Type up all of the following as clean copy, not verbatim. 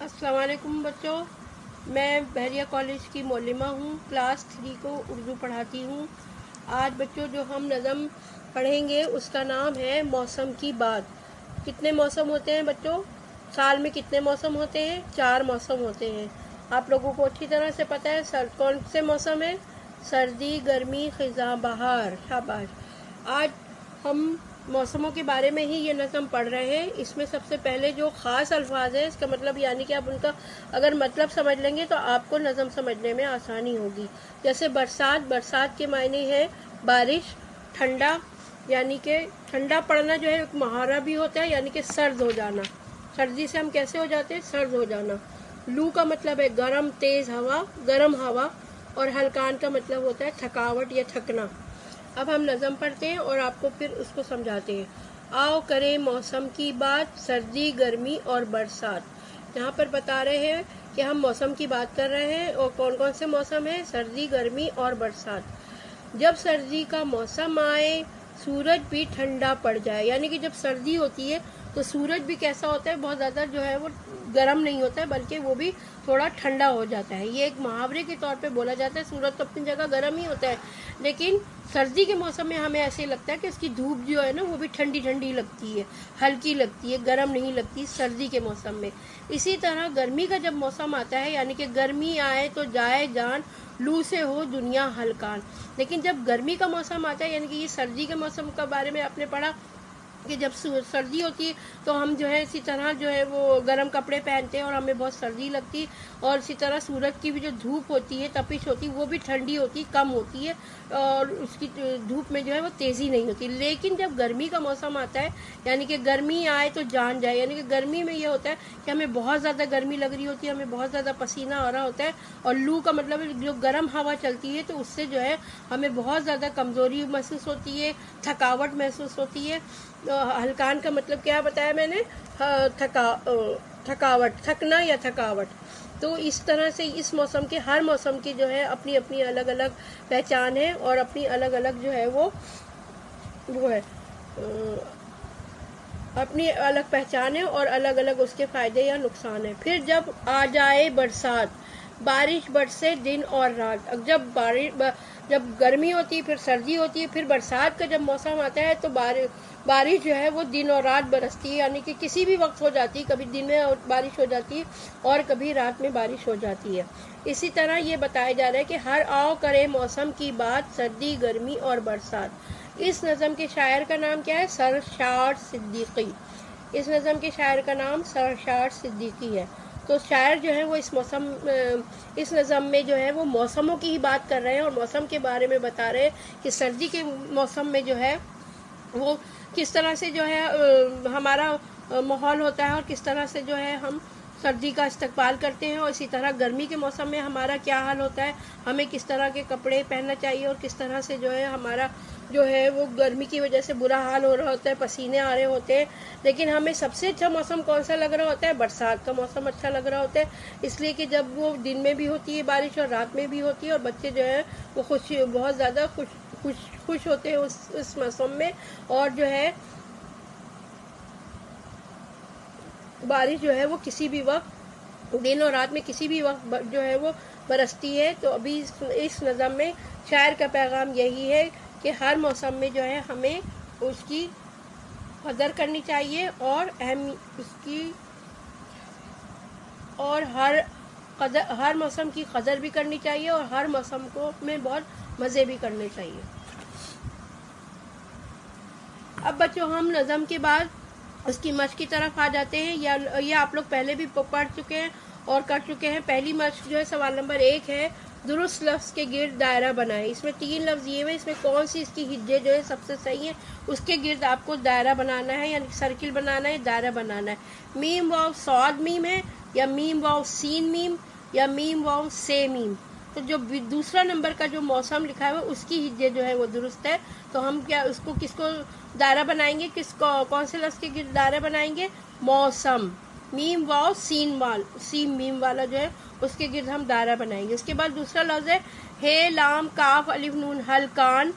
السلام علیکم بچوں، میں بحریہ کالج کی معلمہ ہوں، کلاس 3 کو اردو پڑھاتی ہوں۔ آج بچوں جو ہم نظم پڑھیں گے اس کا نام ہے موسم کی بات۔ کتنے موسم ہوتے ہیں بچوں؟ سال میں کتنے موسم ہوتے ہیں؟ 4 موسم ہوتے ہیں۔ آپ لوگوں کو اچھی طرح سے پتہ ہے کون سے موسم ہیں؟ سردی، گرمی، خزاں، بہار۔ شاباش۔ آج ہم موسموں کے بارے میں ہی یہ نظم پڑھ رہے ہیں۔ اس میں سب سے پہلے جو خاص الفاظ ہیں، اس کا مطلب یعنی کہ آپ ان کا اگر مطلب سمجھ لیں گے تو آپ کو نظم سمجھنے میں آسانی ہوگی۔ جیسے برسات، برسات کے معنی ہے بارش، ٹھنڈا، یعنی کہ ٹھنڈا پڑنا جو ہے ایک محاورہ بھی ہوتا ہے، یعنی کہ سرد ہو جانا۔ سردی سے ہم کیسے ہو جاتے ہیں؟ سرد ہو جانا۔ لو کا مطلب ہے گرم تیز ہوا، گرم ہوا، اور ہلکان کا مطلب ہوتا ہے تھکاوٹ یا تھکنا۔ اب ہم نظم پڑھتے ہیں اور آپ کو پھر اس کو سمجھاتے ہیں۔ آؤ کریں موسم کی بات، سردی، گرمی اور برسات۔ یہاں پر بتا رہے ہیں کہ ہم موسم کی بات کر رہے ہیں، اور کون کون سے موسم ہیں؟ سردی، گرمی اور برسات۔ جب سردی کا موسم آئے، سورج بھی ٹھنڈا پڑ جائے، یعنی کہ جب سردی ہوتی ہے تو سورج بھی کیسا ہوتا ہے؟ بہت زیادہ جو ہے وہ گرم نہیں ہوتا ہے، بلکہ وہ بھی تھوڑا ٹھنڈا ہو جاتا ہے۔ یہ ایک محاورے کے طور پہ بولا جاتا ہے۔ سورج تو اپنی جگہ گرم ہی ہوتا ہے، لیکن سردی کے موسم میں ہمیں ایسے لگتا ہے کہ اس کی دھوپ جو ہے نا وہ بھی ٹھنڈی ٹھنڈی لگتی ہے، ہلکی لگتی ہے، گرم نہیں لگتی سردی کے موسم میں۔ اسی طرح گرمی کا جب موسم آتا ہے، یعنی کہ گرمی آئے تو جائے جان، لو سے ہو دنیا ہلکان۔ لیکن جب گرمی کا موسم آتا ہے، یعنی کہ یہ سردی کے موسم کے بارے میں آپ نے پڑھا کہ جب سردی ہوتی ہے تو ہم جو ہے اسی طرح جو ہے وہ گرم کپڑے پہنتے ہیں اور ہمیں بہت سردی لگتی، اور اسی طرح سورج کی بھی جو دھوپ ہوتی ہے، تپش ہوتی ہے، وہ بھی ٹھنڈی ہوتی، کم ہوتی ہے، اور اس کی دھوپ میں جو ہے وہ تیزی نہیں ہوتی۔ لیکن جب گرمی کا موسم آتا ہے، یعنی کہ گرمی آئے تو جان جائے، یعنی کہ گرمی میں یہ ہوتا ہے کہ ہمیں بہت زیادہ گرمی لگ رہی ہوتی ہے، ہمیں بہت زیادہ پسینہ آ رہا ہوتا ہے، اور لو کا مطلب ہے جو گرم ہوا چلتی ہے تو اس سے جو ہے ہمیں بہت زیادہ کمزوری محسوس ہوتی ہے، تھکاوٹ محسوس ہوتی ہے۔ ہلکان کا مطلب کیا بتایا میں نے؟ تھکاوٹ، تھکنا یا تھکاوٹ۔ تو اس طرح سے اس موسم کے، ہر موسم کی جو ہے اپنی اپنی الگ الگ پہچان ہے، اور اپنی الگ الگ جو ہے وہ ہے اپنی الگ پہچان ہے، اور الگ الگ اس کے فائدے یا نقصان ہیں۔ پھر جب آ جائے برسات، بارش برسے دن اور رات۔ جب گرمی ہوتی ہے، پھر سردی ہوتی ہے، پھر برسات کا جب موسم آتا ہے تو بارش جو ہے وہ دن اور رات برستی ہے، یعنی کہ کسی بھی وقت ہو جاتی ہے، کبھی دن میں بارش ہو جاتی ہے اور کبھی رات میں بارش ہو جاتی ہے۔ اسی طرح یہ بتایا جا رہا ہے کہ ہر آؤ کرے موسم کی بات، سردی، گرمی اور برسات۔ اس نظم کے شاعر کا نام کیا ہے؟ سرشار صدیقی۔ اس نظم کے شاعر کا نام سرشار صدیقی ہے۔ تو شاعر جو ہے وہ اس نظم میں جو ہے وہ موسموں کی ہی بات کر رہے ہیں، اور موسم کے بارے میں بتا رہے ہیں کہ سردی کے موسم میں جو ہے وہ کس طرح سے جو ہے ہمارا ماحول ہوتا ہے، اور کس طرح سے جو ہے ہم سردی کا استقبال کرتے ہیں، اور اسی طرح گرمی کے موسم میں ہمارا کیا حال ہوتا ہے، ہمیں کس طرح کے کپڑے پہننا چاہیے، اور کس طرح سے جو ہے ہمارا جو ہے وہ گرمی کی وجہ سے برا حال ہو رہا ہوتا ہے، پسینے آ رہے ہوتے ہیں۔ لیکن ہمیں سب سے اچھا موسم کون سا لگ رہا ہوتا ہے؟ برسات کا موسم اچھا لگ رہا ہوتا ہے، اس لیے کہ جب وہ دن میں بھی ہوتی ہے بارش اور رات میں بھی ہوتی ہے، اور بچے جو ہے وہ بہت زیادہ خوش ہوتے ہیں اس موسم میں، اور جو ہے بارش جو ہے وہ کسی بھی وقت، دن اور رات میں کسی بھی وقت جو ہے وہ برستی ہے۔ تو ابھی اس نظم میں شاعر کا پیغام یہی ہے کہ ہر موسم میں جو ہے ہمیں اس کی قدر کرنی چاہیے، اور ہر موسم کی قدر بھی کرنی چاہیے، اور ہر موسم کو میں بہت مزے بھی کرنے چاہیے۔ اب بچوں ہم نظم کے بعد اس کی مشق کی طرف آ جاتے ہیں۔ یہ آپ لوگ پہلے بھی پڑھ چکے ہیں اور کر چکے ہیں۔ پہلی مشق جو ہے سوال نمبر 1 ہے، درست لفظ کے گرد دائرہ بنائیں۔ اس میں 3 لفظ یہ ہیں، اس میں کون سی اس کی ہجے جو ہے سب سے صحیح ہے، اس کے گرد آپ کو دائرہ بنانا ہے، یعنی سرکل بنانا ہے، دائرہ بنانا ہے۔ میم واو صاد میم ہے، یا میم واو سین میم، یا میم واو سے میم۔ تو جو دوسرا نمبر کا جو موسم لکھا ہے اس کی ہجے جو ہے وہ درست ہے۔ تو ہم کس کو دائرہ بنائیں گے؟ کون سے لفظ کے گرد دائرہ بنائیں گے؟ موسم۔ میم واو سین میم والا جو ہے اس کے گرد ہم دائرہ بنائیں گے۔ اس کے بعد دوسرا لفظ ہے ہے لام کاف الف نون ہلکان۔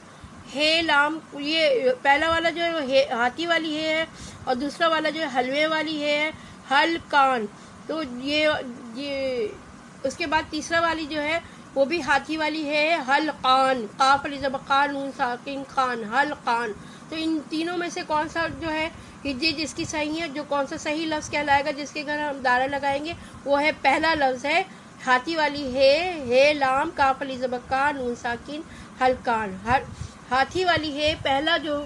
ہے لام، یہ پہلا والا جو ہے ہاتھی والی ہے، اور دوسرا والا جو ہے حلوے والی ہے، ہلکان۔ تو یہ اس کے بعد تیسرا والی جو ہے وہ بھی ہاتھی والی ہے، حلقان، قاف علی زبر قا نون ساکن خان، حلقان۔ تو ان تینوں میں سے کون سا جو ہے ہجے جس کی صحیح ہے، جو کون سا صحیح لفظ کہلائے گا جس کے گھر ہم دائرہ لگائیں گے، وہ ہے پہلا لفظ ہے ہاتھی والی ہے لام کاف علی زبر کا نون ساکن حلقان۔ ہاتھی والی ہے پہلا جو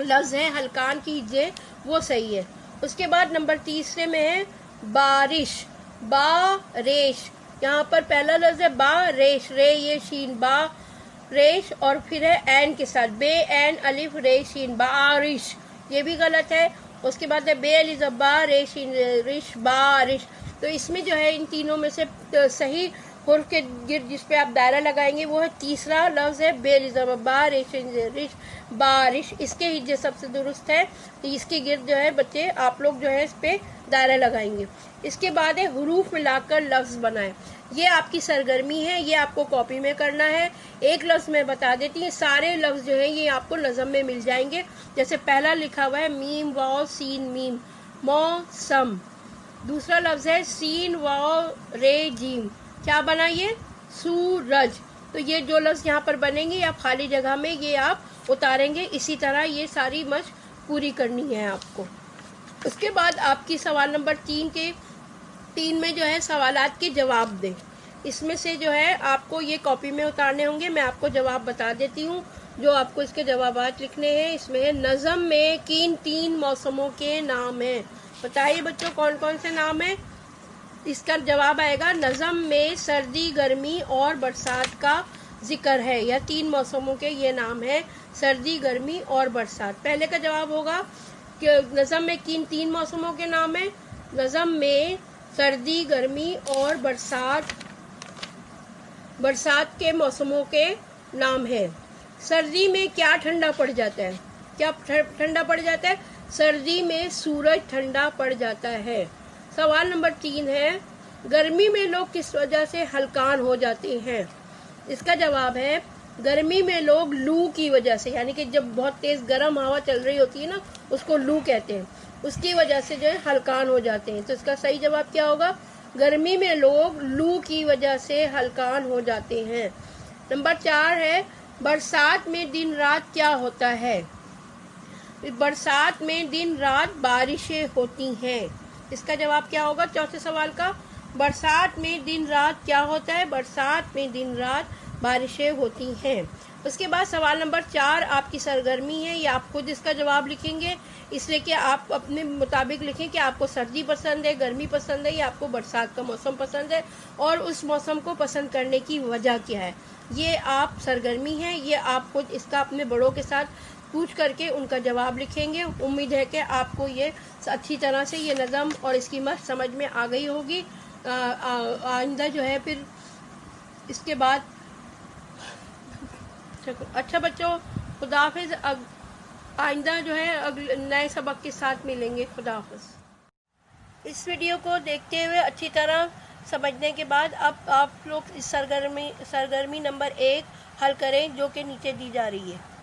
لفظ ہے حلقان کی ہجے وہ صحیح ہے۔ اس کے بعد نمبر تیسرے میں ہے بارش، بارش، یہاں پر پہلا لفظ ہے بارش، رے یہ شین، بارش، اور پھر ہے عین کے ساتھ بے عین الف رے شین، بارش، یہ بھی غلط ہے۔ اس کے بعد ہے بے علی زبا رے شین رش، بارش۔ تو اس میں جو ہے ان تینوں میں سے صحیح حرف کے گرد جس پہ آپ دائرہ لگائیں گے وہ ہے تیسرا لفظ ہے بے علی زبا بارش، رش، بارش، اس کے ہجے سب سے درست ہے، تو اس کے گرد جو ہے بچے آپ لوگ جو ہے اس پہ دائرہ لگائیں گے۔ اس کے بعد ہے حروف ملا کر لفظ بنائیں، یہ آپ کی سرگرمی ہے، یہ آپ کو کاپی میں کرنا ہے۔ ایک لفظ میں بتا دیتی ہوں، سارے لفظ جو ہیں یہ آپ کو نظم میں مل جائیں گے۔ جیسے پہلا لکھا ہوا ہے میم واو سین میم، موسم۔ دوسرا لفظ ہے سین واو رے جیم، کیا بنا یہ؟ سورج۔ تو یہ جو لفظ یہاں پر بنیں گے آپ خالی جگہ میں یہ آپ اتاریں گے، اسی طرح یہ ساری مشق پوری کرنی ہے آپ کو۔ اس کے بعد آپ کی سوال نمبر 3 میں جو ہے سوالات کے جواب دیں، اس میں سے جو ہے آپ کو یہ کاپی میں اتارنے ہوں گے، میں آپ کو جواب بتا دیتی ہوں جو آپ کو اس کے جوابات لکھنے ہیں۔ اس میں ہے نظم میں کن 3 موسموں کے نام ہیں؟ بتائیے بچوں کون کون سے نام ہیں؟ اس کا جواب آئے گا نظم میں سردی، گرمی اور برسات کا ذکر ہے، یا 3 موسموں کے یہ نام ہے، سردی، گرمی اور برسات۔ پہلے کا جواب ہوگا کہ نظم میں کن 3 موسموں کے نام ہیں؟ نظم میں سردی، گرمی اور برسات کے موسموں کے نام ہیں۔ سردی میں کیا ٹھنڈا پڑ جاتا ہے؟ کیا ٹھنڈا پڑ جاتا ہے؟ سردی میں سورج ٹھنڈا پڑ جاتا ہے۔ سوال نمبر 3 ہے گرمی میں لوگ کس وجہ سے ہلکان ہو جاتے ہیں؟ اس کا جواب ہے گرمی میں لوگ لو کی وجہ سے، یعنی کہ جب بہت تیز گرم ہوا چل رہی ہوتی ہے نا اس کو لو کہتے ہیں، اس کی وجہ سے جو ہے ہلکان ہو جاتے ہیں۔ تو اس کا صحیح جواب کیا ہوگا؟ گرمی میں لوگ لو کی وجہ سے ہلکان ہو جاتے ہیں۔ نمبر 4 ہے برسات میں دن رات کیا ہوتا ہے؟ برسات میں دن رات بارشیں ہوتی ہیں۔ اس کا جواب کیا ہوگا چوتھے سوال کا؟ برسات میں دن رات کیا ہوتا ہے؟ برسات میں دن رات بارشیں ہوتی ہیں۔ اس کے بعد سوال نمبر 4 آپ کی سرگرمی ہے، یہ آپ خود اس کا جواب لکھیں گے، اس لیے کہ آپ اپنے مطابق لکھیں کہ آپ کو سردی پسند ہے، گرمی پسند ہے، یا آپ کو برسات کا موسم پسند ہے، اور اس موسم کو پسند کرنے کی وجہ کیا ہے۔ یہ آپ سرگرمی ہے، یہ آپ خود اس کا اپنے بڑوں کے ساتھ پوچھ کر کے ان کا جواب لکھیں گے۔ امید ہے کہ آپ کو یہ اچھی طرح سے یہ نظم اور اس کی مشق سمجھ میں آ گئی ہوگی۔ آئندہ جو ہے پھر اس کے بعد اچھا بچوں خدا حافظ، آئندہ جو ہے نئے سبق کے ساتھ ملیں گے۔ خدا حافظ۔ اس ویڈیو کو دیکھتے ہوئے اچھی طرح سمجھنے کے بعد اب آپ لوگ اس سرگرمی نمبر 1 حل کریں جو کہ نیچے دی جا رہی ہے۔